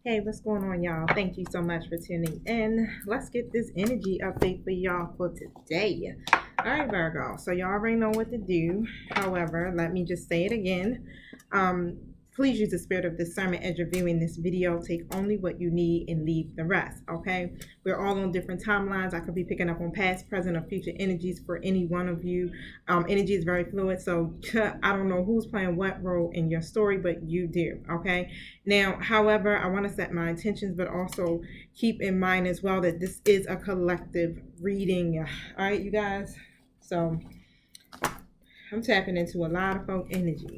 Hey, what's going on, y'all? Thank you so much for tuning in. Let's get this energy update for y'all for today. All right, Virgo. So, y'all already know what to do. However, let me just say it again. Um, Please use the spirit of discernment as you're viewing this video. Take only what you need and leave the rest, okay? We're all on different timelines. I could be picking up on past, present, or future energies for any one of you. Energy is very fluid, so I don't know who's playing what role in your story, but you do, okay? Now, however, I want to set my intentions, but also keep in mind as well that this is a collective reading. All right, you guys? So I'm tapping into a lot of folk energy.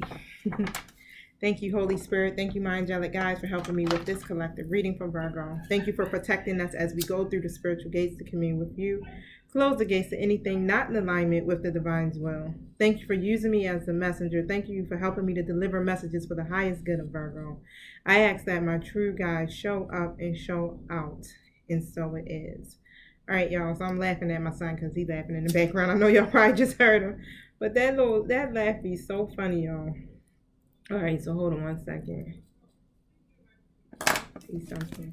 Thank you, Holy Spirit. Thank you, my angelic guides, for helping me with this collective reading from Virgo. Thank you for protecting us as we go through the spiritual gates to commune with you. Close the gates to anything not in alignment with the divine's will. Thank you for using me as the messenger. Thank you for helping me to deliver messages for the highest good of Virgo. I ask that my true guides show up and show out, and so it is. All right, y'all. So I'm laughing at my son because he's laughing in the background. I know y'all probably just heard him, but that laugh is so funny, y'all. All right, so hold on one second. See something.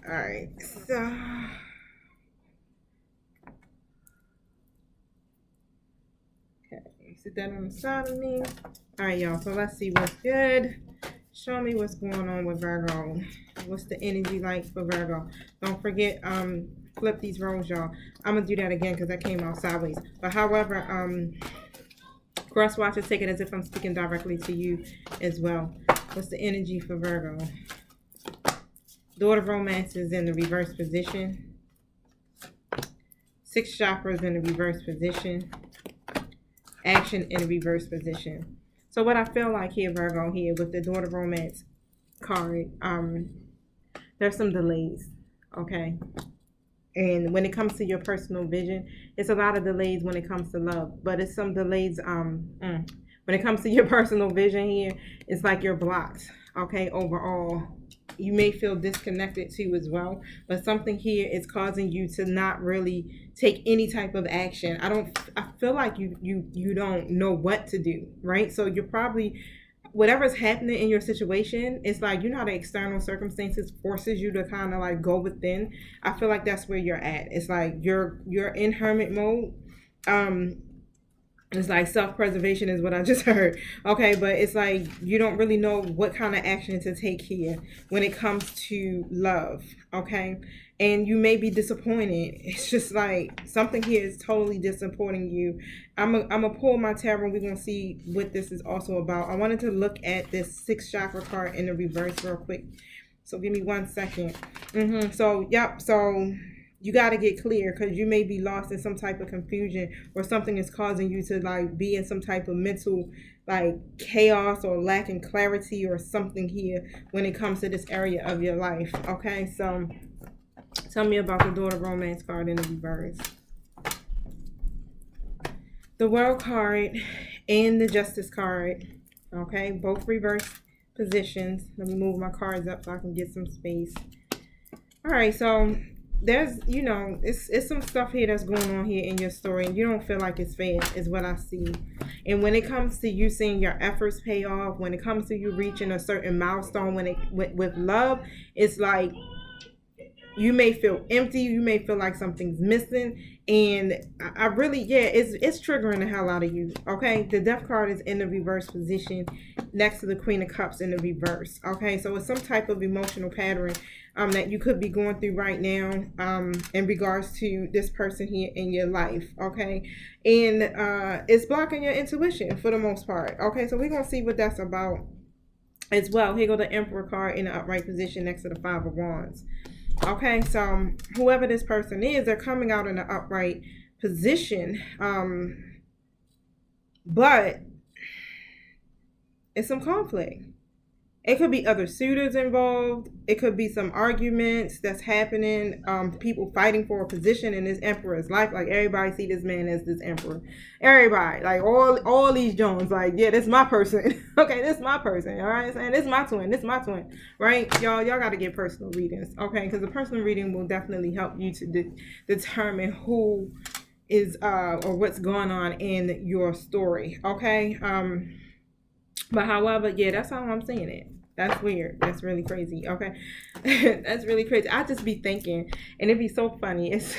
All right, so okay, sit that on the side of me. All right, y'all. So let's see what's good. Show me what's going on with Virgo. What's the energy like for Virgo? Don't forget, flip these roles, y'all. I'm gonna do that again because that came out sideways. But however, cross watch and take it as if I'm speaking directly to you as well. What's the energy for Virgo? Door of Romance is in the reverse position. 6 chakras in the reverse position. Action in the reverse position. So what I feel like here, Virgo, here with the Door of Romance card, there's some delays, okay? And when it comes to your personal vision, it's a lot of delays when it comes to love, but it's some delays when it comes to your personal vision here. It's like you're blocked, okay? Overall, you may feel disconnected too as well, but something here is causing you to not really take any type of action. I feel like you don't know what to do, right? So you're probably, whatever's happening in your situation, it's like, you know how the external circumstances forces you to kind of like go within. I feel like that's where you're at. It's like you're in hermit mode. It's like self-preservation is what I just heard. Okay, but it's like you don't really know what kind of action to take here when it comes to love. Okay, and you may be disappointed. It's just like something here is totally disappointing you. I'm gonna pull my tarot. We're gonna see what this is also about. I wanted to look at this 6 chakra card in the reverse real quick. So give me 1 second. So yep. So you got to get clear because you may be lost in some type of confusion, or something is causing you to like be in some type of mental like chaos or lacking clarity or something here when it comes to this area of your life. Okay, so tell me about the Door of Romance card in the reverse. The World card and the Justice card. Okay, both reverse positions. Let me move my cards up so I can get some space. All right, so there's, it's some stuff here that's going on here in your story, and you don't feel like it's fair, is what I see. And when it comes to you seeing your efforts pay off, when it comes to you reaching a certain milestone, with love, it's like you may feel empty, you may feel like something's missing, and I really, it's triggering the hell out of you. Okay, the Death card is in the reverse position next to the Queen of Cups in the reverse. Okay, so it's some type of emotional pattern that you could be going through right now in regards to this person here in your life. Okay, and it's blocking your intuition for the most part. Okay, so we're gonna see what that's about as well. Here go the Emperor card in the upright position next to the 5 of Wands. Okay, so whoever this person is, they're coming out in an upright position, but it's some conflict. It could be other suitors involved. It could be some arguments that's happening. People fighting for a position in this emperor's life. Like, everybody see this man as this emperor. Everybody, like all these Jones, like, yeah, this is my person. Okay, this is my person. All right, and this is my twin. This is my twin. Right, y'all got to get personal readings. Okay, because the personal reading will definitely help you to determine who is or what's going on in your story. Okay. But however, yeah, that's how I'm seeing it. That's weird. That's really crazy. Okay. That's really crazy. I just be thinking, and it'd be so funny. It's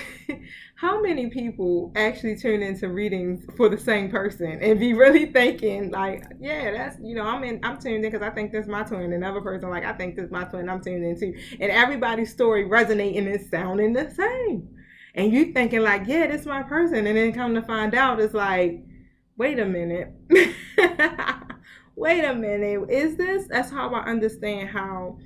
how many people actually tune into readings for the same person and be really thinking, like, yeah, that's, I'm tuned in because I think this is my twin. Another person, like, I think this is my twin. I'm tuned in too. And everybody's story resonating and sounding the same. And you thinking, like, yeah, this is my person. And then come to find out, it's like, wait a minute. Wait a minute. Is this? That's how I understand how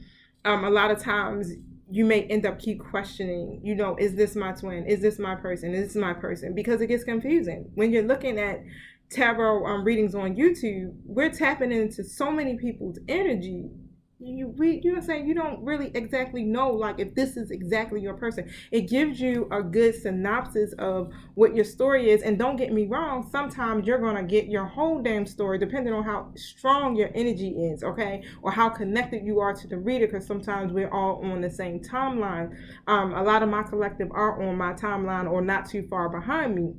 a lot of times you may end up keep questioning, is this my twin? Is this my person? Is this my person? Because it gets confusing. When you're looking at tarot readings on YouTube, we're tapping into so many people's energy. You're saying you don't really exactly know, like, if this is exactly your person. It gives you a good synopsis of what your story is. And don't get me wrong, sometimes you're going to get your whole damn story depending on how strong your energy is, okay, or how connected you are to the reader, because sometimes we're all on the same timeline. A lot of my collective are on my timeline or not too far behind me,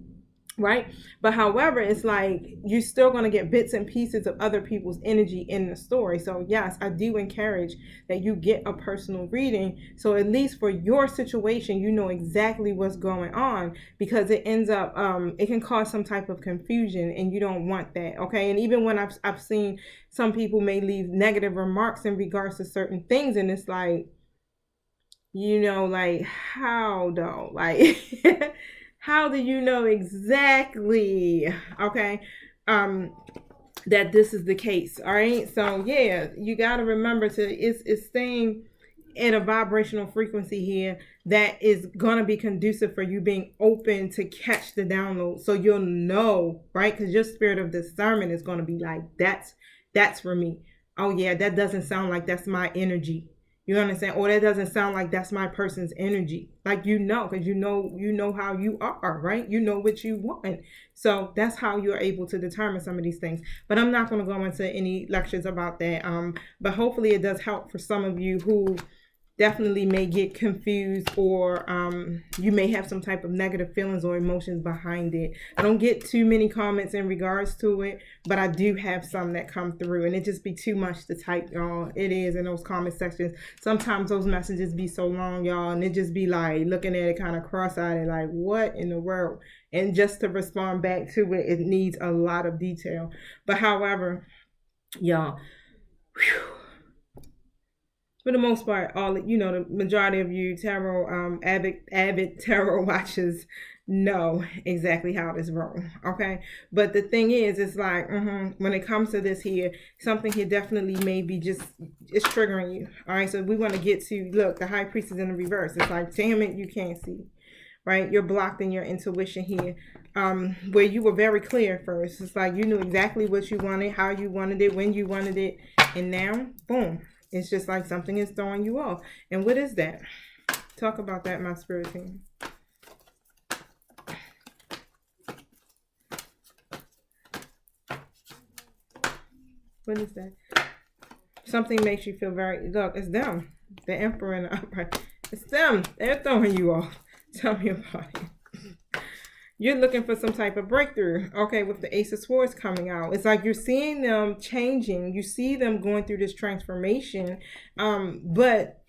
right? But however, it's like you're still going to get bits and pieces of other people's energy in the story. So yes, I do encourage that you get a personal reading, so at least for your situation you know exactly what's going on, because it ends up it can cause some type of confusion, and you don't want that, okay? And even when I've seen some people may leave negative remarks in regards to certain things, and it's like, like, how though, like how do you know exactly, okay, that this is the case? All right. So yeah, you got to remember it's staying in a vibrational frequency here that is going to be conducive for you being open to catch the download, so you'll know, right? Because your spirit of discernment is going to be like, that's for me. Oh yeah, that doesn't sound like that's my energy. You understand? Or that doesn't sound like that's my person's energy. Like, because you know how you are, right? You know what you want. So that's how you're able to determine some of these things. But I'm not going to go into any lectures about that. But hopefully it does help for some of you who definitely may get confused, or you may have some type of negative feelings or emotions behind it. I don't get too many comments in regards to it, but I do have some that come through, and it just be too much to type, y'all. It is, in those comment sections. Sometimes those messages be so long, y'all, and it just be like looking at it kind of cross-eyed and like, what in the world? And just to respond back to it, it needs a lot of detail. But however, y'all, for the most part, all the majority of you tarot avid tarot watchers know exactly how this rolls, okay? But the thing is, it's like, when it comes to this here, something here definitely maybe just it's triggering you. All right, so we want to get to, look, the High Priestess in the reverse. It's like, damn it, you can't see, right? You're blocked in your intuition here, where you were very clear first. It's like you knew exactly what you wanted, how you wanted it, when you wanted it, and now, boom. It's just like something is throwing you off. And what is that? Talk about that, my spirit team. What is that? Something makes you feel very, look, it's them. The Emperor and the Upright. It's them. They're throwing you off. Tell me about it. You're looking for some type of breakthrough, okay, with the Ace of Swords coming out. It's like you're seeing them changing. You see them going through this transformation. But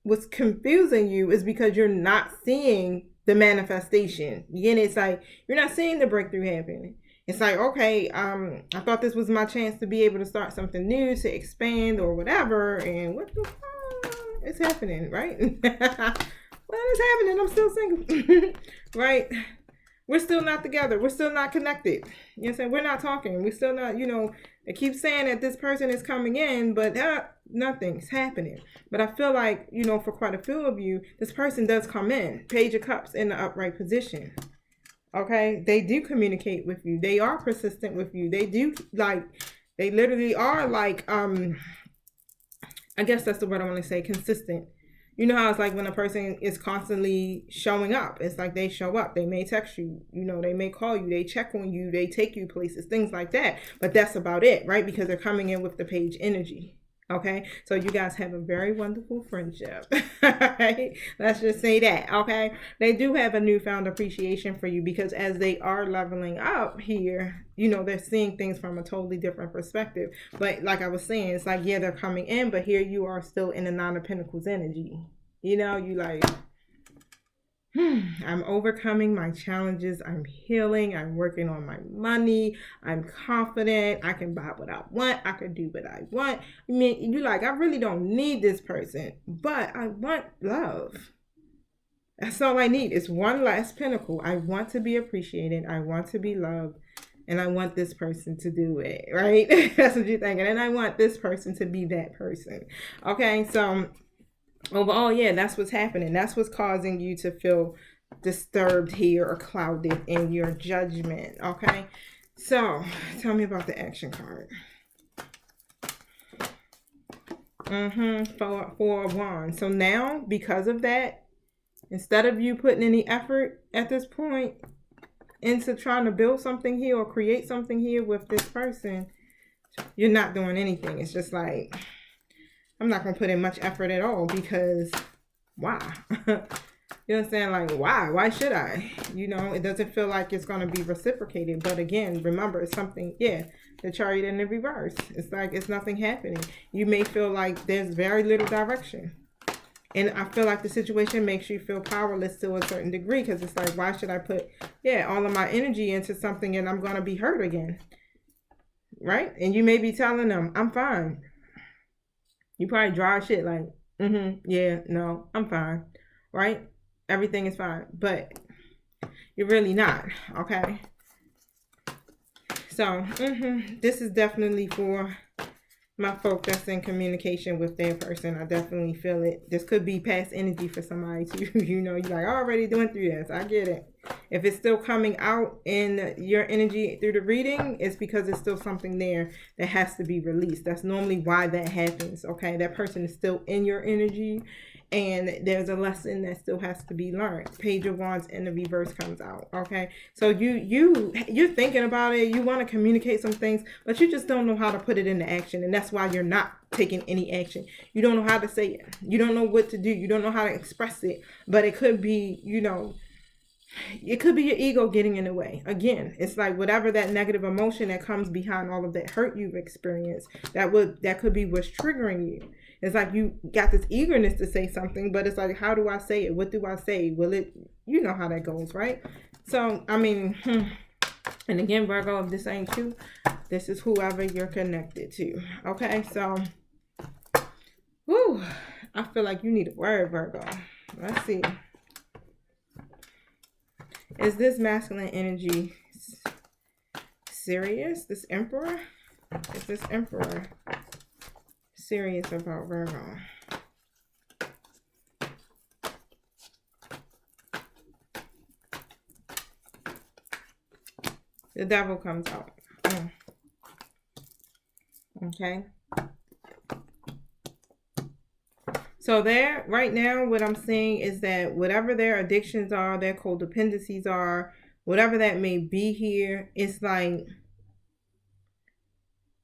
what's confusing you is because you're not seeing the manifestation. Again, it's like you're not seeing the breakthrough happening. It's like, okay, I thought this was my chance to be able to start something new, to expand or whatever. And what the fuck is happening, right? What is happening? I'm still single, right? We're still not together. We're still not connected. You know what I'm saying? We're not talking. We're still not, they keep saying that this person is coming in, but nothing's happening. But I feel like, for quite a few of you, this person does come in. Page of Cups in the upright position. Okay? They do communicate with you. They are persistent with you. They do, they literally are I guess that's the word I want to say, consistent. You know how it's like when a person is constantly showing up. It's like they show up. They may text you. They may call you. They check on you. They take you places, things like that. But that's about it, right? Because they're coming in with the page energy. Okay, so you guys have a very wonderful friendship. Right? Let's just say that. Okay, they do have a newfound appreciation for you because as they are leveling up here, they're seeing things from a totally different perspective. But like I was saying, it's like, yeah, they're coming in, but here you are still in the Nine of Pentacles energy. You like, I'm overcoming my challenges. I'm healing. I'm working on my money. I'm confident. I can buy what I want. I can do what I want. I mean, you like, I really don't need this person, but I want love. That's all I need. It's one last pinnacle. I want to be appreciated. I want to be loved. And I want this person to do it, right? That's what you're thinking. And I want this person to be that person. Okay, so overall, yeah, that's what's happening. That's what's causing you to feel disturbed here or clouded in your judgment. Okay, so tell me about the action card. Four of Wands. So now, because of that, instead of you putting any effort at this point into trying to build something here or create something here with this person, you're not doing anything. It's just like, I'm not going to put in much effort at all because why? You know what I'm saying? Like, why? Why should I? It doesn't feel like it's going to be reciprocated. But again, remember, it's something, the chariot in the reverse. It's like it's nothing happening. You may feel like there's very little direction. And I feel like the situation makes you feel powerless to a certain degree because it's like, why should I put, all of my energy into something and I'm going to be hurt again? Right? And you may be telling them, I'm fine. You probably dry shit like, yeah, no, I'm fine. Right? Everything is fine. But you're really not. Okay? So, this is definitely for my folk that's in communication with their person. I definitely feel it. This could be past energy for somebody too. You're like, I already went through this. I get it. If it's still coming out in your energy through the reading, it's because it's still something there that has to be released. That's normally why that happens. Okay, that person is still in your energy and there's a lesson that still has to be learned. Page of Wands in the reverse comes out. Okay, so you're thinking about it, you want to communicate some things, but you just don't know how to put it into action, and that's why you're not taking any action. You don't know how to say it, you don't know what to do, you don't know how to express it. But it could be, it could be your ego getting in the way. Again, it's like whatever that negative emotion that comes behind all of that hurt you've experienced, that could be what's triggering you. It's like you got this eagerness to say something, but it's like, how do I say it? What do I say? Will it, you know how that goes, right? So, I mean, and again, Virgo, if this ain't you, this is whoever you're connected to. Okay, so, whew, I feel like you need a word, Virgo. Let's see. Is this masculine energy serious? This Emperor? Is this Emperor serious about Virgo? The Devil comes out. Okay. So there, right now, what I'm saying is that whatever their addictions are, their codependencies are, whatever that may be here, it's like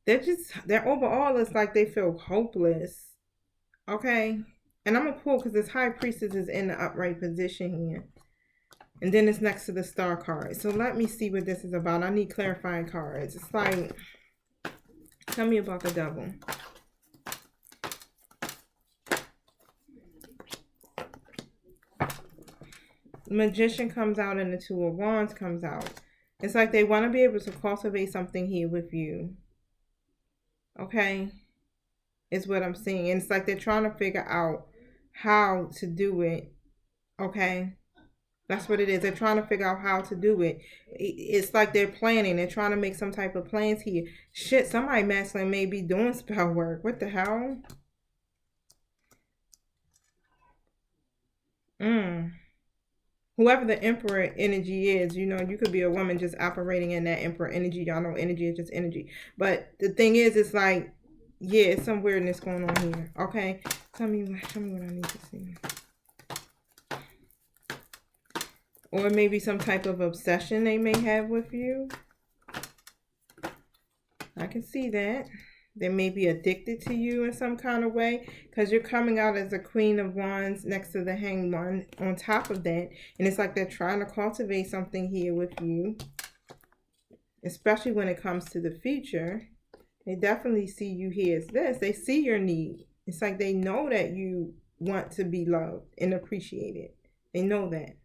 they're overall, it's like they feel hopeless. Okay. And I'm going to pull because this High Priestess is in the upright position here. And then it's next to the Star card. So let me see what this is about. I need clarifying cards. It's like, tell me about the Devil. Magician comes out and the Two of Wands comes out. It's like they want to be able to cultivate something here with you. Okay? Is what I'm seeing. And it's like they're trying to figure out how to do it. Okay? That's what it is. They're trying to figure out how to do it. It's like they're planning. They're trying to make some type of plans here. Shit, somebody masculine may be doing spell work. What the hell? Whoever the Emperor energy is, you could be a woman just operating in that Emperor energy. Y'all know energy is just energy. But the thing is, it's like, yeah, it's some weirdness going on here. Okay? Show me what I need to see. Or maybe some type of obsession they may have with you. I can see that. They may be addicted to you in some kind of way, because you're coming out as a Queen of Wands next to the Hanged One on top of that. And it's like they're trying to cultivate something here with you, especially when it comes to the future. They definitely see you here as this. They see your need. It's like they know that you want to be loved and appreciated. They know that.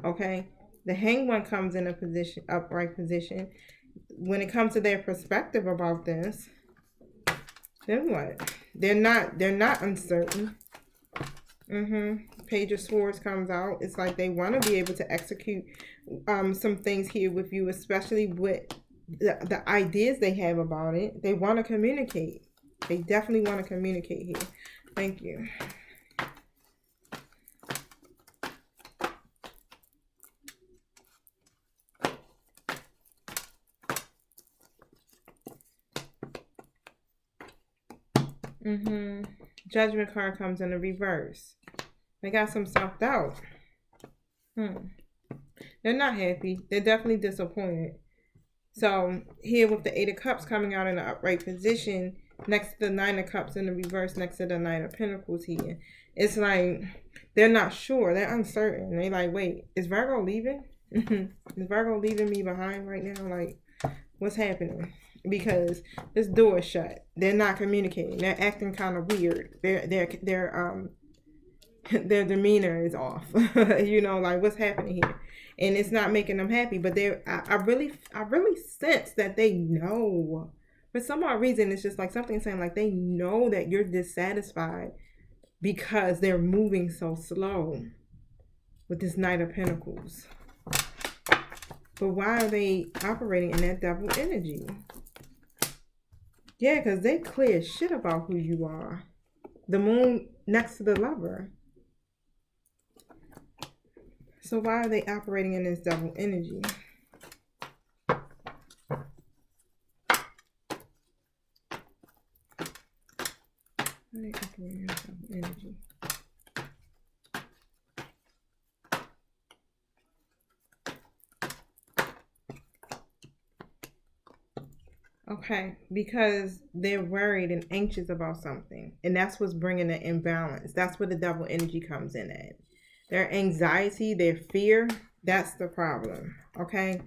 Okay? The Hanged One comes in a position, upright position. When it comes to their perspective about this, then what? They're not uncertain. Page of Swords comes out. It's like they want to be able to execute some things here with you, especially with the ideas they have about it. They want to communicate. They definitely want to communicate here. Thank you. Judgment card comes in the reverse. They got some self-doubt. They're not happy. They're definitely disappointed. So here with the Eight of Cups coming out in the upright position next to the Nine of Cups in the reverse next to the Nine of Pentacles here, it's like they're not sure. They're uncertain. They like, wait, is Virgo leaving? Is Virgo leaving me behind right now? Like, what's happening? Because this door is shut. They're not communicating. They're acting kind of weird. Their demeanor is off. You know, like what's happening here? And it's not making them happy. But I really sense that they know. For some odd reason, it's just like something saying like they know that you're dissatisfied because they're moving so slow with this Knight of Pentacles. But why are they operating in that Devil energy? Yeah, because they clear shit about who you are. The Moon next to the Lover. So why are they operating in this Devil energy? Why are they operating in this Devil energy? Okay, because they're worried and anxious about something. And that's what's bringing the imbalance. That's where the Devil energy comes in at. Their anxiety, their fear, that's the problem. Okay?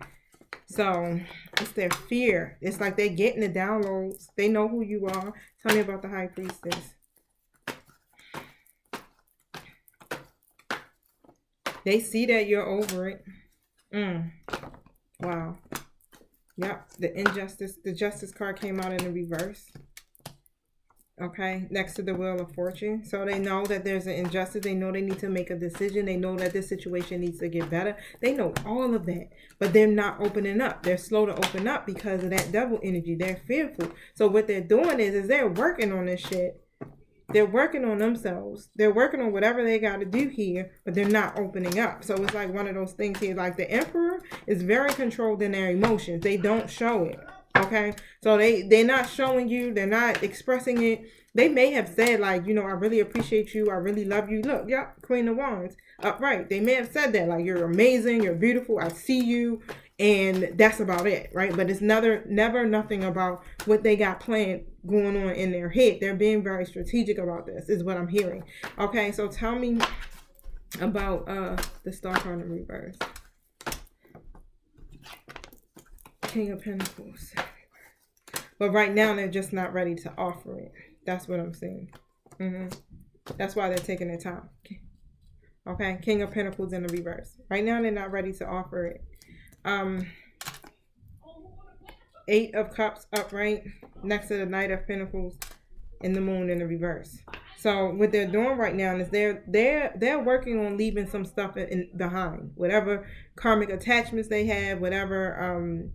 So, it's their fear. It's like they're getting the downloads. They know who you are. Tell me about the High Priestess. They see that you're over it. Wow. Yep, the Justice card came out in the reverse. Okay, next to the Wheel of Fortune. So they know that there's an injustice. They know they need to make a decision. They know that this situation needs to get better. They know all of that, but they're not opening up. They're slow to open up because of that Devil energy. They're fearful. So what they're doing is they're working on this shit. They're working on themselves. They're working on whatever they got to do here, but they're not opening up. So it's like one of those things here. Like the Emperor is very controlled in their emotions. They don't show it. Okay? So they're not showing you. They're not expressing it. They may have said like, you know, I really appreciate you. I really love you. Look, yeah, Queen of Wands. Upright. They may have said that. Like, you're amazing. You're beautiful. I see you. And that's about it, right? But it's never nothing about what they got planned going on in their head. They're being very strategic about this, is what I'm hearing. Okay, so tell me about the Star card in reverse. King of Pentacles. But right now, they're just not ready to offer it. That's what I'm saying. That's why they're taking their time. Okay, King of Pentacles in the reverse. Right now, they're not ready to offer it. Eight of Cups upright next to the Knight of Pentacles and the Moon in the reverse. So what they're doing right now is they're working on leaving some stuff behind, whatever karmic attachments they have, whatever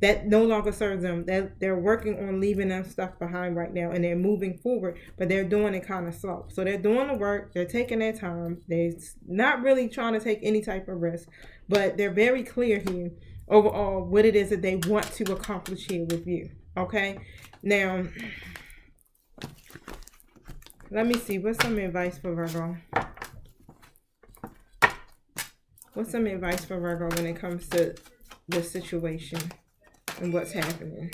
that no longer serves them. They're working on leaving that stuff behind right now, and they're moving forward, but they're doing it kind of slow. So they're doing the work. They're taking their time. They're not really trying to take any type of risk, but they're very clear here overall what it is that they want to accomplish here with you. Okay, now let me see. What's some advice for Virgo? What's some advice for Virgo when it comes to the situation and what's happening?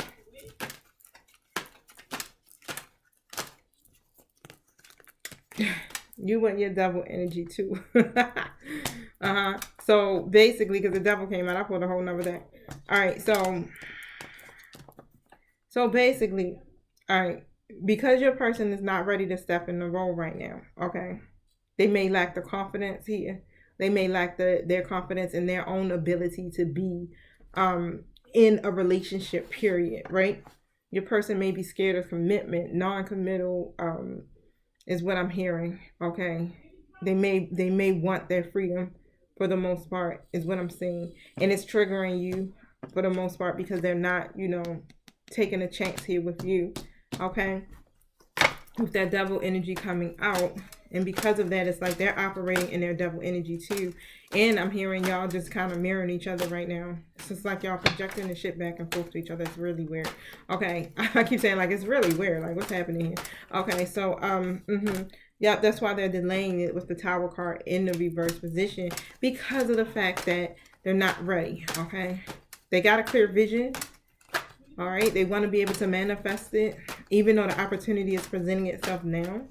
You want your devil energy too. So basically, because the devil came out, I pulled a whole nother deck. All right, so basically, all right, because your person is not ready to step in the role right now, okay? They may lack the confidence here. They may lack their confidence in their own ability to be in a relationship, period, right? Your person may be scared of commitment, non-committal is what I'm hearing, okay? They may want their freedom for the most part, is what I'm saying. And it's triggering you for the most part because they're not, taking a chance here with you, okay? With that devil energy coming out. And because of that, it's like they're operating in their devil energy too. And I'm hearing y'all just kind of mirroring each other right now. It's just like y'all projecting the shit back and forth to each other. It's really weird. Okay. I keep saying like it's really weird. Like what's happening here? Okay. So, yeah, that's why they're delaying it with the Tower card in the reverse position because of the fact that they're not ready. Okay. They got a clear vision. All right. They want to be able to manifest it, even though the opportunity is presenting itself now.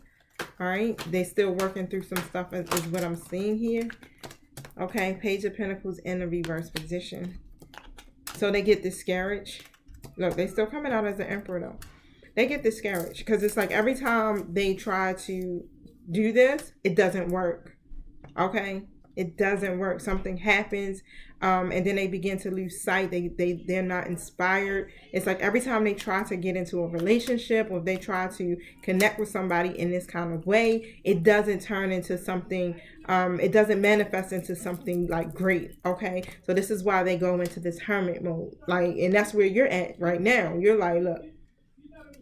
All right. They still working through some stuff is what I'm seeing here. Okay. Page of Pentacles in the reverse position. So they get discouraged. Look, they still coming out as the Emperor though. They get discouraged because it's like every time they try to do this, it doesn't work. Okay. It doesn't work. Something happens. And then they begin to lose sight. They're not inspired. It's like every time they try to get into a relationship or they try to connect with somebody in this kind of way, it doesn't turn into something, it doesn't manifest into something like great. Okay. So this is why they go into this hermit mode. Like, and that's where you're at right now. You're like, look,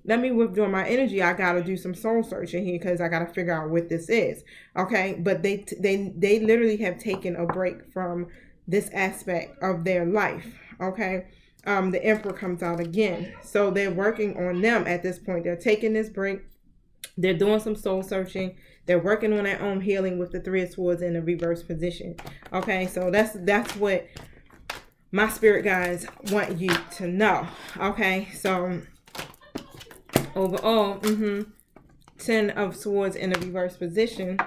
let me withdraw my energy. I gotta do some soul searching here because I gotta figure out what this is. Okay, but they literally have taken a break from this aspect of their life. Okay, the Emperor comes out again, so they're working on them at this point. They're taking this break. They're doing some soul searching. They're working on their own healing with the Three of Swords in the reverse position. Okay, so that's what my spirit guides want you to know. Okay, so overall, 10 of Swords in a reverse position.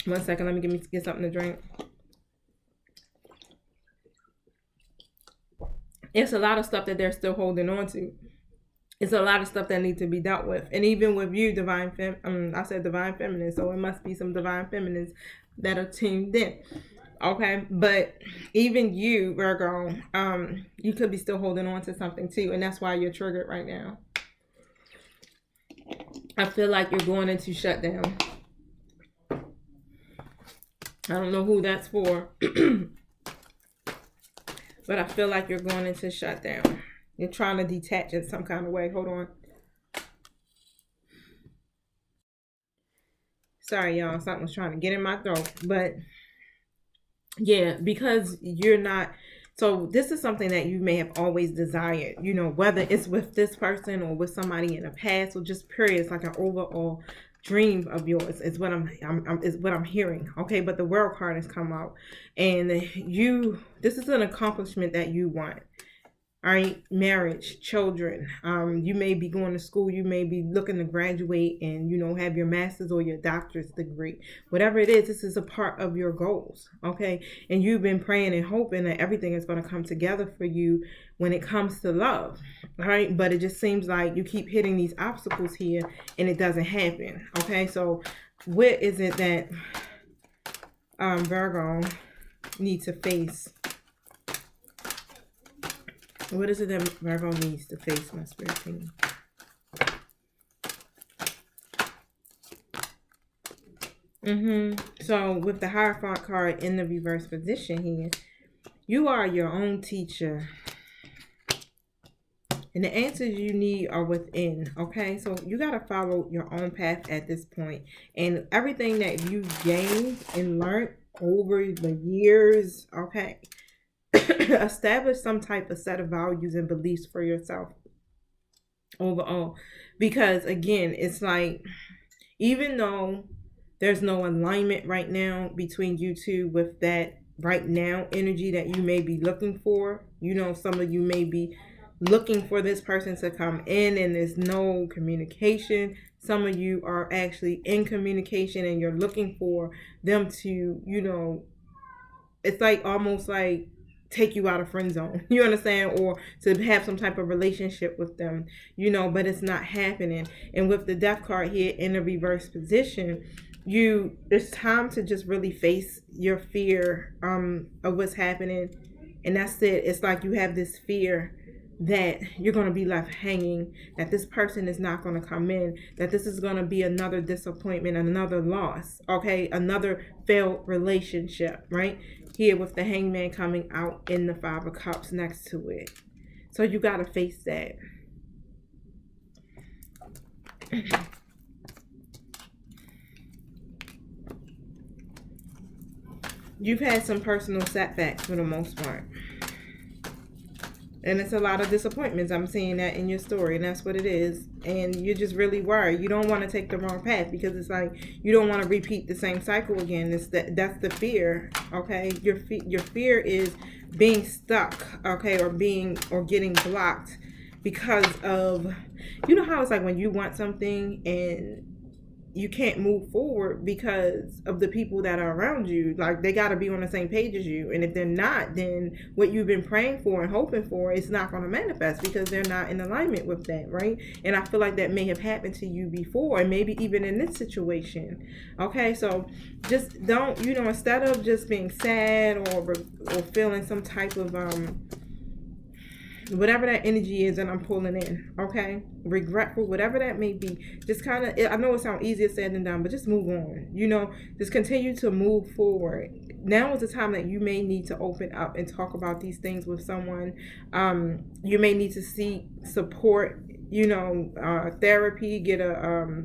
1 second, let me get something to drink. It's a lot of stuff that they're still holding on to. It's a lot of stuff that needs to be dealt with. And even with you, I said divine feminine, so it must be some divine feminines that are tuned in. Okay, but even you, Virgo, you could be still holding on to something too, and that's why you're triggered right now. I feel like you're going into shutdown. I don't know who that's for. But I feel like you're going into shutdown. You're trying to detach in some kind of way. Hold on. Sorry, y'all. Something was trying to get in my throat. But yeah, because you're not. So this is something that you may have always desired, whether it's with this person or with somebody in the past or just period. It's like an overall dream of yours is what I'm hearing. Okay, but the World card has come out, and this is an accomplishment that you want. All right, marriage, children. You may be going to school. You may be looking to graduate and have your master's or your doctorate degree. Whatever it is, this is a part of your goals. Okay, and you've been praying and hoping that everything is going to come together for you when it comes to love. All right, but it just seems like you keep hitting these obstacles here and it doesn't happen. Okay, so what is it that Virgo needs to face? What is it that Virgo needs to face, my spirit team? So with the Hierophant card in the reverse position here, you are your own teacher. And the answers you need are within, okay? So you got to follow your own path at this point. And everything that you've gained and learned over the years, okay? Establish some type of set of values and beliefs for yourself overall, because again, it's like even though there's no alignment right now between you two with that right now energy that you may be looking for, some of you may be looking for this person to come in and there's no communication. some of you are actually in communication and you're looking for them to, it's like almost like take you out of friend zone. You understand? Or to have some type of relationship with them, but it's not happening. And with the death card here in the reverse position, it's time to just really face your fear of what's happening. And that's it. It's like you have this fear that you're going to be left hanging, that this person is not going to come in, that this is going to be another disappointment, another loss, okay, another failed relationship, right? Here with the Hangman coming out in the Five of Cups next to it. So you got to face that. You've had some personal setbacks for the most part. And it's a lot of disappointments. I'm seeing that in your story, and that's what it is. And you're just really worried. You don't want to take the wrong path because it's like you don't want to repeat the same cycle again. That's the fear, okay? Your fear is being stuck, okay, or getting blocked because of, how it's like when you want something and you can't move forward because of the people that are around you. Like, they got to be on the same page as you. And if they're not, then what you've been praying for and hoping for is not going to manifest because they're not in alignment with that, right? And I feel like that may have happened to you before, and maybe even in this situation. Okay, so just don't, instead of just being sad or feeling some type of whatever that energy is that I'm pulling in, okay, regretful, whatever that may be, just kind of, I know it sounds easier said than done, but just move on, just continue to move forward. Now is the time that you may need to open up and talk about these things with someone. You may need to seek support, therapy, get a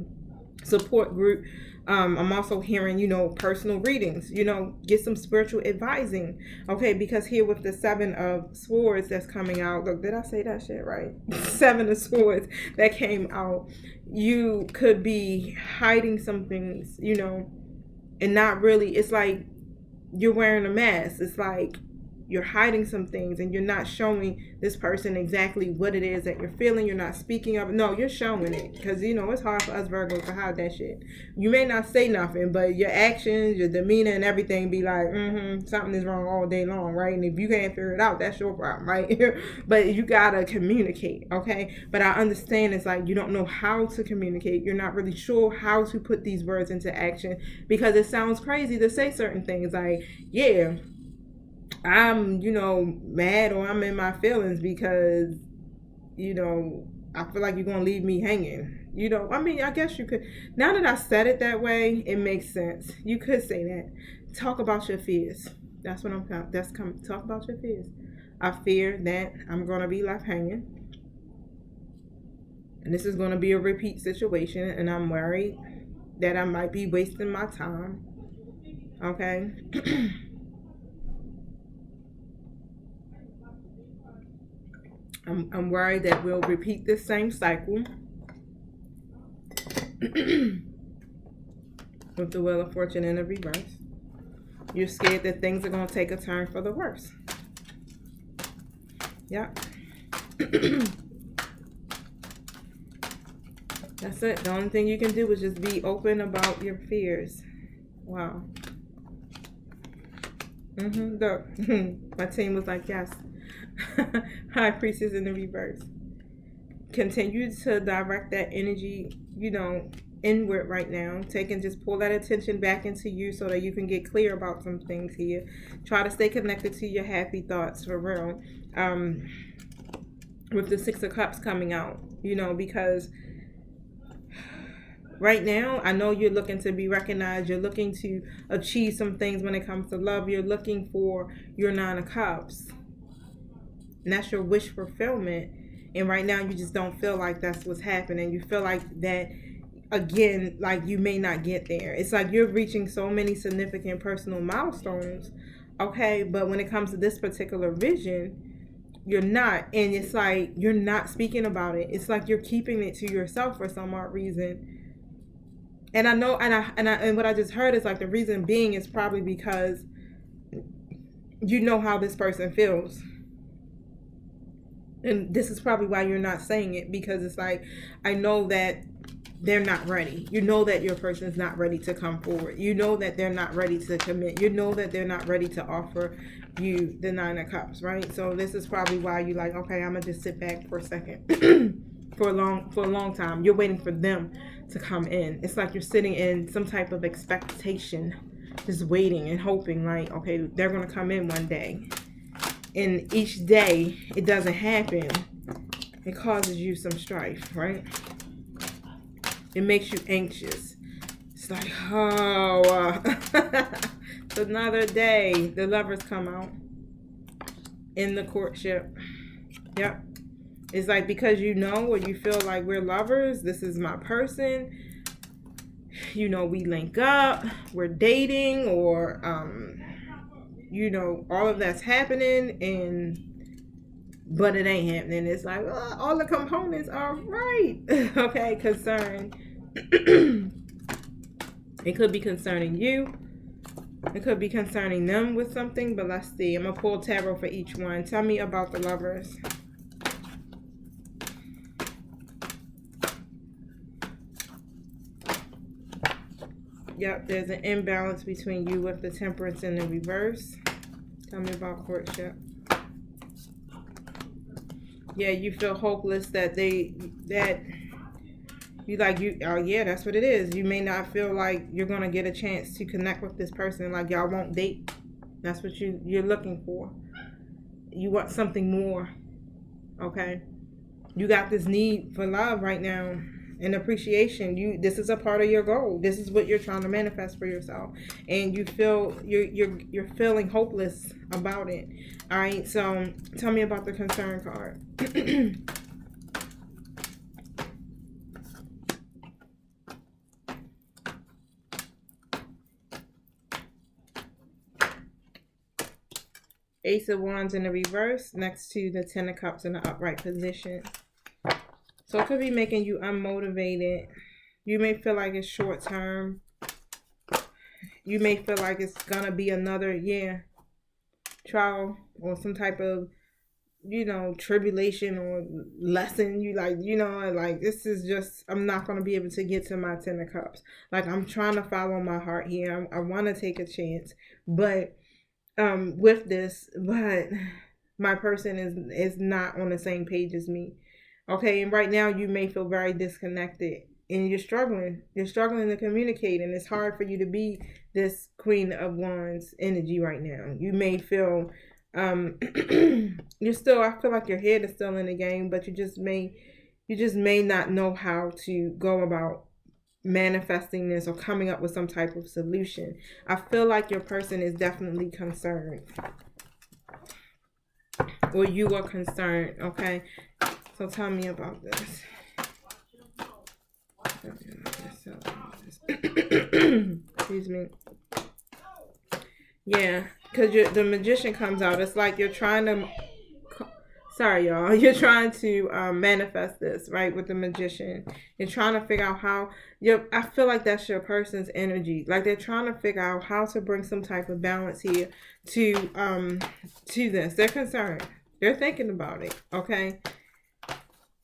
support group. I'm also hearing, personal readings, get some spiritual advising, okay, because here with the Seven of Swords that's coming out, look, did I say that shit right? Seven of Swords that came out, you could be hiding some things, and not really, it's like you're wearing a mask. It's like you're hiding some things and you're not showing this person exactly what it is that you're feeling. You're not speaking of it. No, you're showing it because, it's hard for us Virgos to hide that shit. You may not say nothing, but your actions, your demeanor and everything be like, something is wrong all day long, right? And if you can't figure it out, that's your problem, right? But you gotta communicate, okay? But I understand it's like you don't know how to communicate. You're not really sure how to put these words into action because it sounds crazy to say certain things like, yeah, I'm, mad or I'm in my feelings because, I feel like you're going to leave me hanging. I guess you could. Now that I said it that way, it makes sense. You could say that. Talk about your fears. That's what talk about your fears. I fear that I'm going to be left hanging. And this is going to be a repeat situation. And I'm worried that I might be wasting my time. Okay? I'm worried that we'll repeat this same cycle with the Wheel of Fortune in the reverse. You're scared that things are going to take a turn for the worse. Yep. That's it. The only thing you can do is just be open about your fears. Wow. Look, my team was like, yes. High Priestess in the reverse. Continue to direct that energy, inward right now. Just pull that attention back into you so that you can get clear about some things here. Try to stay connected to your happy thoughts for real. With the Six of Cups coming out, because right now, I know you're looking to be recognized. You're looking to achieve some things when it comes to love. You're looking for your Nine of Cups. And that's your wish fulfillment. And right now you just don't feel like that's what's happening. You feel like that, again, like you may not get there. It's like you're reaching so many significant personal milestones, okay? But when it comes to this particular vision, you're not. And it's like you're not speaking about it. It's like you're keeping it to yourself for some odd reason. And I know, and what I just heard is like the reason being is probably because you know how this person feels. And this is probably why you're not saying it, because it's like, I know that they're not ready. You know that your person is not ready to come forward. You know that they're not ready to commit. You know that they're not ready to offer you the Nine of Cups, right? So this is probably why you like, okay, I'm gonna just sit back for a second. for a long time. You're waiting for them to come in. It's like you're sitting in some type of expectation, just waiting and hoping like, okay, they're gonna come in one day. And each day it doesn't happen. It causes you some strife, right? It makes you anxious. It's like, oh, it's another day. The Lovers come out in the courtship. Yep. It's like, because you know, or you feel like we're lovers, this is my person. You know, we link up, we're dating, or, you know, all of that's happening, but it ain't happening. It's like, oh, all the components are right. Okay, concern. It could be concerning you. It could be concerning them with something, but let's see. I'm going to pull tarot for each one. Tell me about the Lovers. Yep, there's an imbalance between you with the Temperance in the reverse. Tell me about courtship. Yeah, you feel hopeless that you like, yeah, that's what it is. You may not feel like you're going to get a chance to connect with this person. Like, y'all won't date. That's what you're looking for. You want something more. Okay? You got this need for love right now and appreciation. This is a part of your goal. This is what you're trying to manifest for yourself. And you feel you're feeling hopeless about it. All right? So, tell me about the concern card. Ace of Wands in the reverse next to the Ten of Cups in the upright position. So it could be making you unmotivated. You may feel like it's short term. You may feel like it's going to be another trial or some type of, you know, tribulation or lesson. You like, you know, like, this is just, I'm not going to be able to get to my Ten of Cups. Like, I'm trying to follow my heart here. I want to take a chance. But with this, but my person is not on the same page as me. Okay, and right now you may feel very disconnected and you're struggling to communicate, and it's hard for you to be this Queen of Wands energy right now. You may feel you're still, I feel like your head is still in the game, but you just may not know how to go about manifesting this or coming up with some type of solution. I feel like your person is definitely concerned, or you are concerned. Okay, so tell me about this. Excuse me. Yeah, because the Magician comes out. It's like you're trying to, sorry y'all, you're trying to manifest this, right, with the Magician. You're trying to figure out how, I feel like that's your person's energy. Like, they're trying to figure out how to bring some type of balance here to this. They're concerned. They're thinking about it, okay?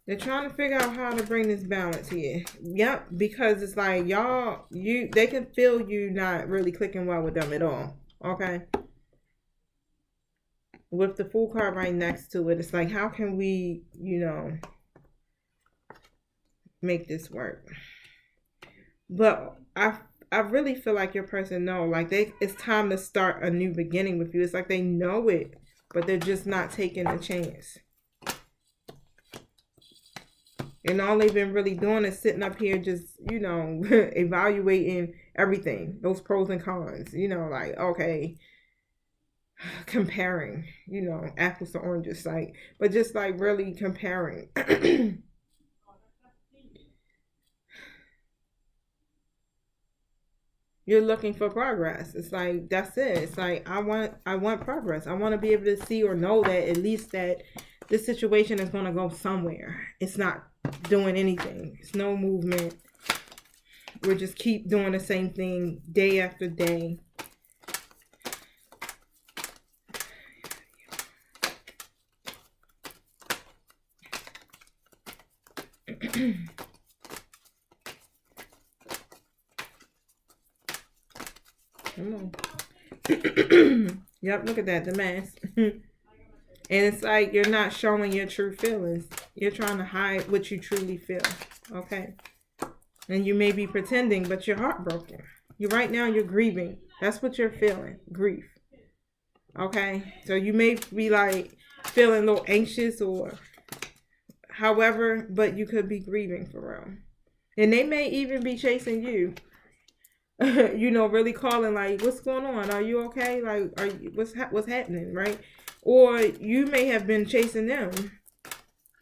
They're trying to figure out how to bring this balance here. Yep, because it's like, y'all, they can feel you not really clicking well with them at all, okay? With the Fool card right next to it, it's like, how can we, you know, make this work? But I really feel like your person know, like, it's time to start a new beginning with you. It's like they know it, but they're just not taking the chance. And all they've been really doing is sitting up here just, you know, evaluating everything, those pros and cons, you know, like, okay, comparing, you know, apples to oranges, like, but just like really comparing. You're looking for progress. It's like, that's it. It's like, I want progress. I want to be able to see or know that at least that this situation is going to go somewhere. It's not doing anything. It's no movement. We'll just keep doing the same thing day after day. Come on. Yep, look at that, the mask. And it's like you're not showing your true feelings. You're trying to hide what you truly feel. Okay. And you may be pretending, but you're heartbroken. Right now you're grieving. That's what you're feeling. Grief. Okay. So you may be like feeling a little anxious or however, but you could be grieving for real. And they may even be chasing you. You know, really calling like, what's going on? Are you okay? Like, are you, what's happening, right? Or you may have been chasing them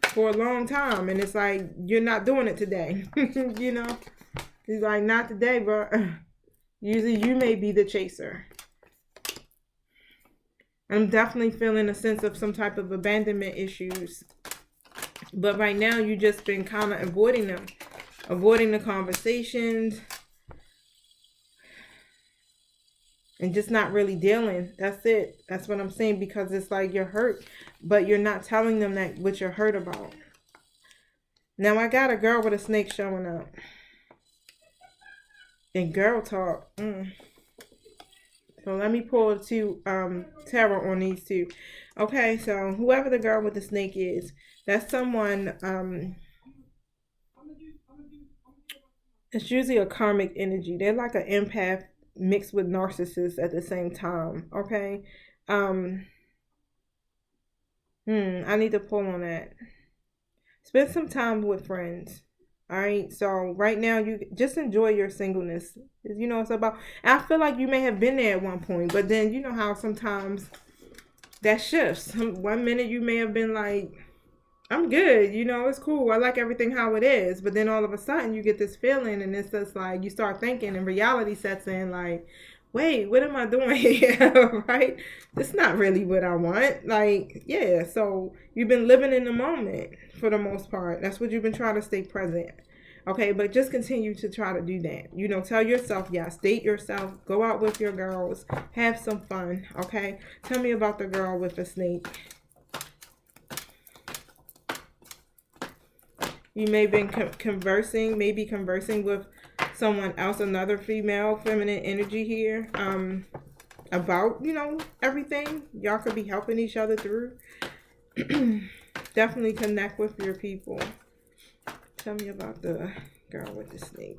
for a long time, and it's like you're not doing it today. You know, it's like not today, but usually you may be the chaser. I'm definitely feeling a sense of some type of abandonment issues, but right now you just been kind of avoiding them, avoiding the conversations. And just not really dealing. That's it. That's what I'm saying, because it's like you're hurt, but you're not telling them that what you're hurt about. Now I got a girl with a snake showing up. And girl talk. So let me pull two tarot on these two. Okay, so whoever the girl with the snake is, that's someone, it's usually a karmic energy. They're like an empath mixed with narcissists at the same time. Okay. I need to pull on that. Spend some time with friends. All right. So right now you just enjoy your singleness. You know, it's about, I feel like you may have been there at one point, but then you know how sometimes that shifts. 1 minute you may have been like, I'm good, you know, it's cool, I like everything how it is. But then all of a sudden you get this feeling, and it's just like you start thinking, and reality sets in like, wait, what am I doing here? Right? It's not really what I want. Like, yeah, so you've been living in the moment for the most part. That's what you've been trying to stay present. Okay, but just continue to try to do that. You know, tell yourself yes, date yourself, go out with your girls, have some fun. Okay, tell me about the girl with the snake. You may have been conversing with someone else, another female, feminine energy here, about, you know, everything. Y'all could be helping each other through. Definitely connect with your people. Tell me about the girl with the snake.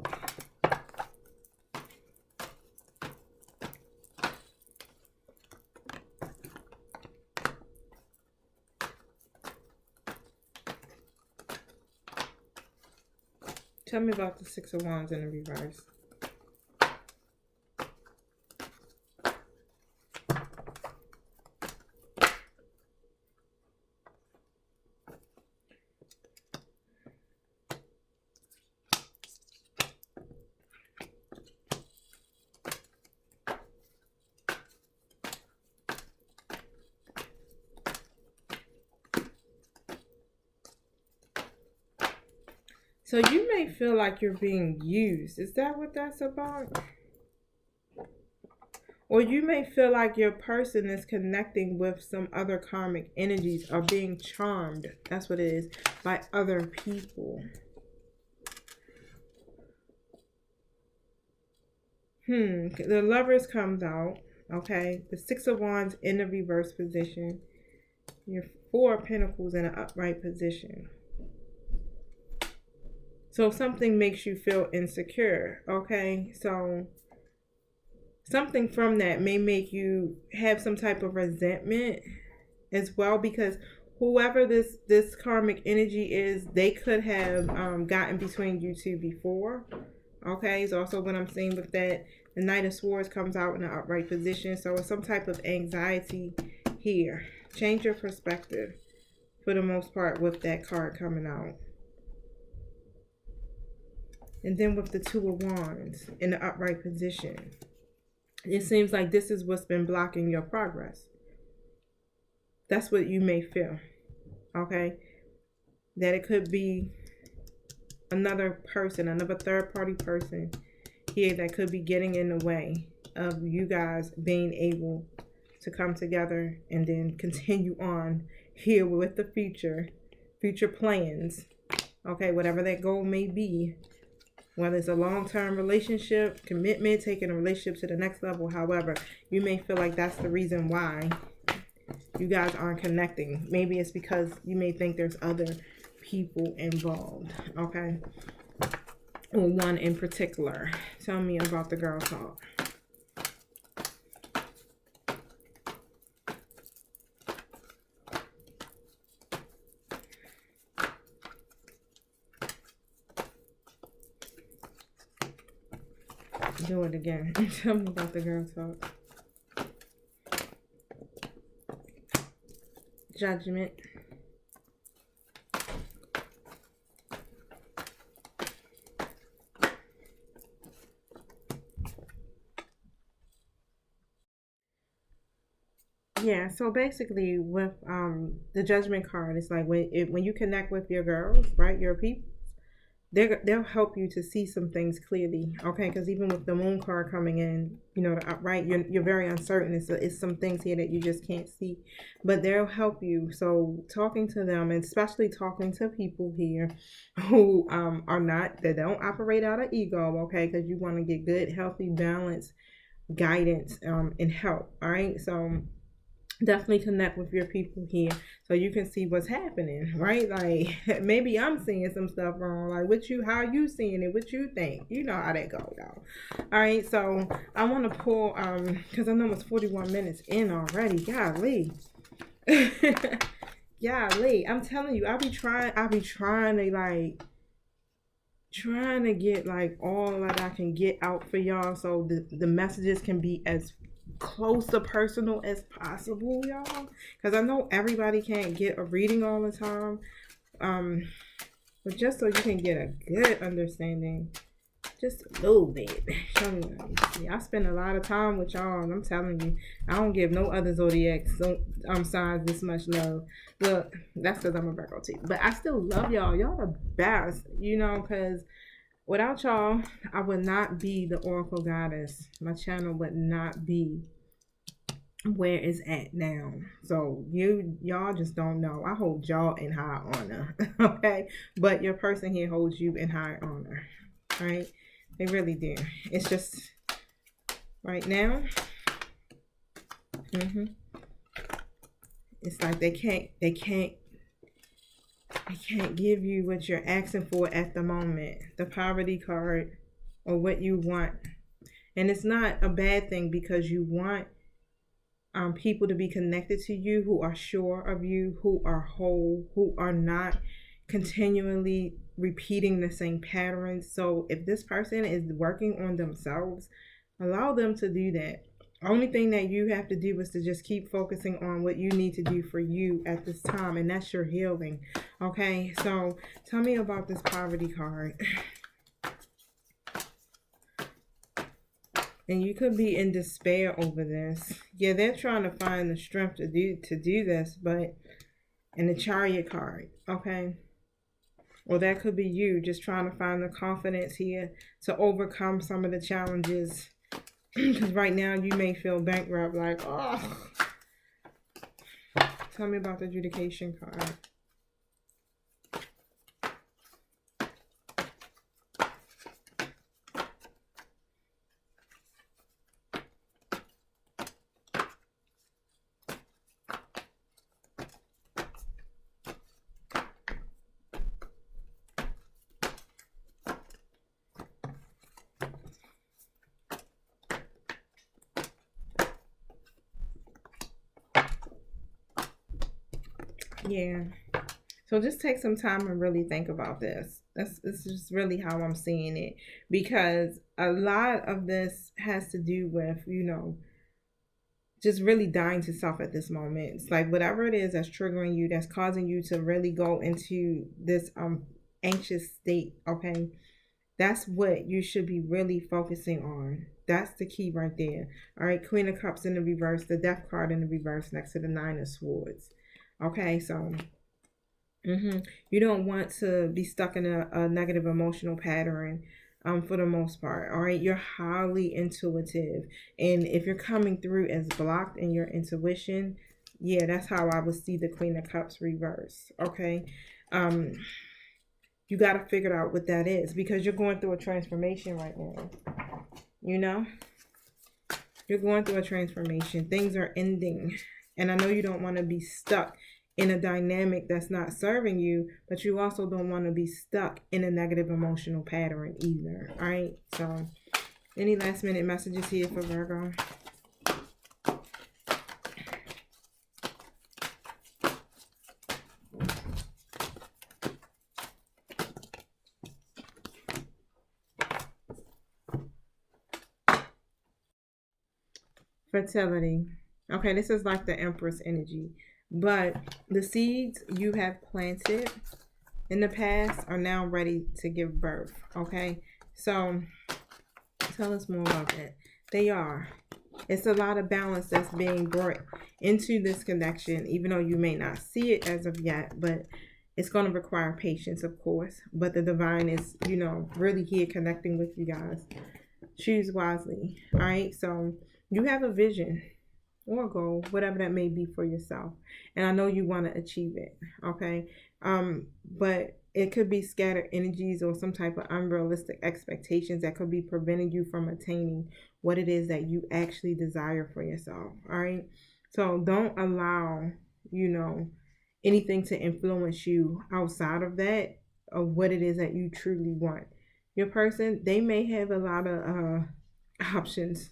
Tell me about the Six of Wands in the reverse. So you may feel like you're being used. Is that what that's about? Or you may feel like your person is connecting with some other karmic energies or being charmed. That's what it is. By other people. The Lovers comes out. Okay. The Six of Wands in the reverse position. Your Four of Pentacles in an upright position. So something makes you feel insecure. Okay. So something from that may make you have some type of resentment as well, because whoever this karmic energy is, they could have gotten between you two before. Okay, it's also what I'm seeing with that. The Knight of Swords comes out in an upright position, so it's some type of anxiety here. Change your perspective for the most part with that card coming out. And then with the Two of Wands in the upright position, it seems like this is what's been blocking your progress. That's what you may feel. Okay? That it could be another person, another third-party person here that could be getting in the way of you guys being able to come together and then continue on here with the future plans. Okay? Whatever that goal may be. whether it's a long-term relationship, commitment, taking a relationship to the next level. However, you may feel like that's the reason why you guys aren't connecting. Maybe it's because you may think there's other people involved, okay? Or one in particular. Tell me about the girl talk. Do it again. Tell me about the girl talk. Judgment. Yeah, so basically with the judgment card, it's like when you connect with your girls, right, your people, they'll help you to see some things clearly, okay? Because even with the moon card coming in, you know, right, you're very uncertain. It's some things here that you just can't see, but they'll help you. So talking to them, and especially talking to people here who are not, that don't operate out of ego, okay? Because you want to get good, healthy, balanced guidance and help, all right? So definitely connect with your people here so you can see what's happening, right? Like maybe I'm seeing some stuff wrong, like what you, how you seeing it, what you think, you know how that go though. All right, so I want to pull because I know it's 41 minutes in already. Golly. Golly, I'm telling you, I be trying to like trying to get like all that I can get out for y'all so the messages can be as close to personal as possible, y'all, because I know everybody can't get a reading all the time, but just so you can get a good understanding, just a little bit. Show me. See, I spend a lot of time with y'all, and I'm telling you, I don't give no other zodiac signs this much love. Well, that's because I'm a Virgo too, but I still love y'all. Y'all the best, you know, because without y'all, I would not be the Oracle Goddess. My channel would not be where it's at now. So y'all just don't know. I hold y'all in high honor, okay? But your person here holds you in high honor, right? They really do. It's just right now. It's like they can't give you what you're asking for at the moment. The poverty card, or what you want. And it's not a bad thing, because you want people to be connected to you who are sure of you, who are whole, who are not continually repeating the same patterns. So if this person is working on themselves, allow them to do that. Only thing that you have to do is to just keep focusing on what you need to do for you at this time, and that's your healing. Okay, so tell me about this poverty card. And you could be in despair over this. Yeah, they're trying to find the strength to do this, but in the Chariot card, okay? Or that could be you just trying to find the confidence here to overcome some of the challenges. Because right now you may feel bankrupt, like, oh. Tell me about the adjudication card. Yeah. So just take some time and really think about this. This is just really how I'm seeing it. Because a lot of this has to do with, you know, just really dying to self at this moment. It's like whatever it is that's triggering you, that's causing you to really go into this anxious state, okay? That's what you should be really focusing on. That's the key right there. All right, Queen of Cups in the reverse, the Death card in the reverse next to the Nine of Swords. Okay, so you don't want to be stuck in a negative emotional pattern for the most part. All right, you're highly intuitive. And if you're coming through as blocked in your intuition, yeah, that's how I would see the Queen of Cups reverse. Okay. You got to figure out what that is, because you're going through a transformation right now. You know, you're going through a transformation. Things are ending. And I know you don't want to be stuck in a dynamic that's not serving you, but you also don't want to be stuck in a negative emotional pattern either. All right. So any last minute messages here for Virgo? Fertility. Okay, this is like the Empress energy. But the seeds you have planted in the past are now ready to give birth. Okay, so tell us more about that. They are. It's a lot of balance that's being brought into this connection, even though you may not see it as of yet, but it's going to require patience, of course. But the divine is, really here connecting with you guys. Choose wisely. All right. So you have a vision or goal, whatever that may be for yourself. And I know you want to achieve it. Okay. But it could be scattered energies or some type of unrealistic expectations that could be preventing you from attaining what it is that you actually desire for yourself. All right. So don't allow, anything to influence you outside of that, of what it is that you truly want. Your person, they may have a lot of options,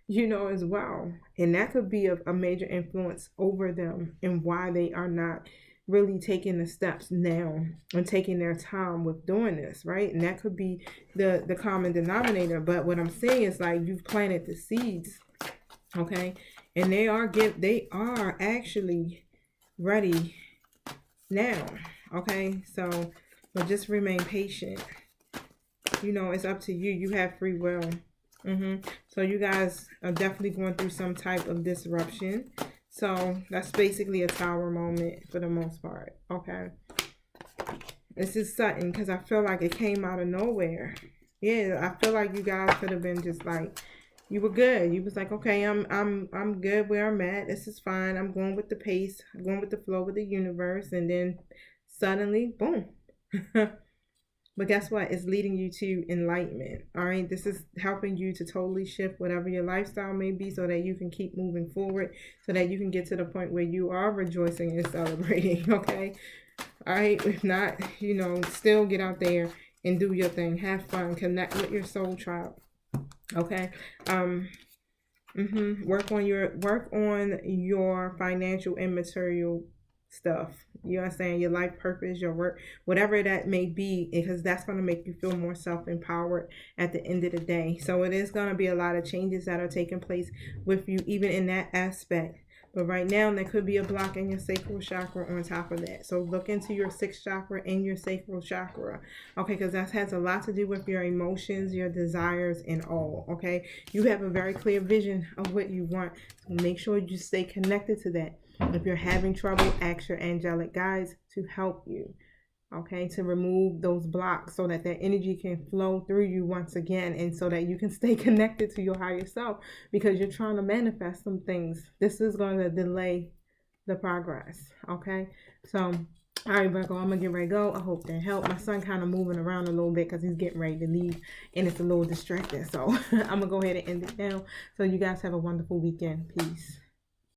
as well. And that could be a major influence over them and why they are not really taking the steps now and taking their time with doing this, right? And that could be the common denominator. But what I'm saying is, like, you've planted the seeds, okay? And they are actually ready now, okay? So, but just remain patient. It's up to you. You have free will. So you guys are definitely going through some type of disruption. So that's basically a tower moment for the most part. Okay. This is sudden because I feel like it came out of nowhere. Yeah, I feel like you guys could have been just like, you were good. You was like, okay, I'm good where I'm at. This is fine. I'm going with the pace. I'm going with the flow with the universe. And then suddenly, boom. But guess what? It's leading you to enlightenment. All right. This is helping you to totally shift whatever your lifestyle may be so that you can keep moving forward, so that you can get to the point where you are rejoicing and celebrating. Okay. All right. If not, still get out there and do your thing. Have fun. Connect with your soul tribe. Okay. Work on your financial and material stuff. You understand? Your life purpose, your work, whatever that may be, because that's going to make you feel more self-empowered at the end of the day. So it is going to be a lot of changes that are taking place with you, even in that aspect. But right now, there could be a block in your sacral chakra on top of that. So look into your sixth chakra and your sacral chakra. Okay, because that has a lot to do with your emotions, your desires, and all. Okay, you have a very clear vision of what you want. So make sure you stay connected to that. If you're having trouble, ask your angelic guides to help you. Okay, to remove those blocks so that that energy can flow through you once again, and so that you can stay connected to your higher self, because you're trying to manifest some things. This is going to delay the progress. Okay, so all right, Virgo, I'm gonna get ready to go. I hope that helped. My son kind of moving around a little bit because he's getting ready to leave and it's a little distracting, so I'm gonna go ahead and end it now. So you guys have a wonderful weekend. Peace.